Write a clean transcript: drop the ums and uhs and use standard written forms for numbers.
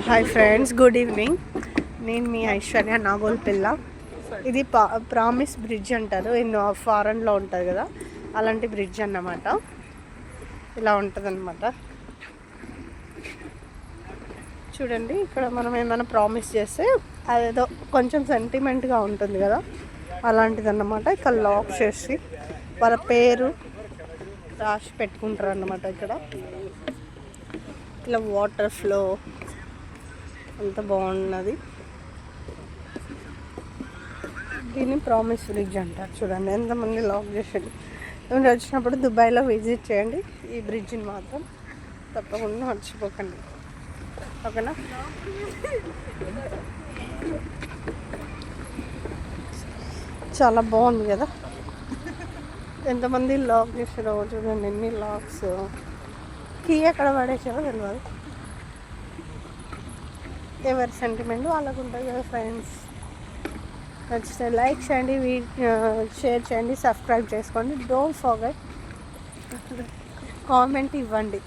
Hi friends, good evening. నేను మీ ఐశ్వర్య నాగోల్పిల్ల. ఇది promise bridge అంటారు. ఫారెన్లో ఉంటుంది కదా, అలాంటి బ్రిడ్జ్ అన్నమాట. ఇలా ఉంటుంది అన్నమాట. చూడండి, ఇక్కడ మనం ఏమైనా ప్రామిస్ చేస్తే అదేదో కొంచెం సెంటిమెంట్గా ఉంటుంది కదా, అలాంటిది అన్నమాట. ఇక్కడ లాక్ చేసి వాళ్ళ పేరు రాసి పెట్టుకుంటారు అన్నమాట. ఇక్కడ ఇలా వాటర్ ఫ్లో అంత బాగున్నది. దీన్ని ప్రామిస్ బ్రిడ్జ్ అంటారు. చూడండి ఎంతమంది లాక్ చేసేది. మీరు వచ్చినప్పుడు దుబాయ్లో విజిట్ చేయండి. ఈ బ్రిడ్జిని మాత్రం తప్పకుండా మర్చిపోకండి, ఓకేనా? చాలా బాగుంది కదా. ఎంతమంది లాక్ చేసారో చూడండి, ఎన్ని లాక్స్. కీ ఎక్కడ పడేసారో తెలియదు. ఎవరి సెంటిమెంట్ వాళ్ళకు ఉంటుంది కదా ఫ్రెండ్స్. నచ్చితే లైక్ చేయండి, షేర్ చేయండి, సబ్స్క్రైబ్ చేసుకోండి. డోంట్ ఫర్గెట్ కామెంట్ ఇవ్వండి.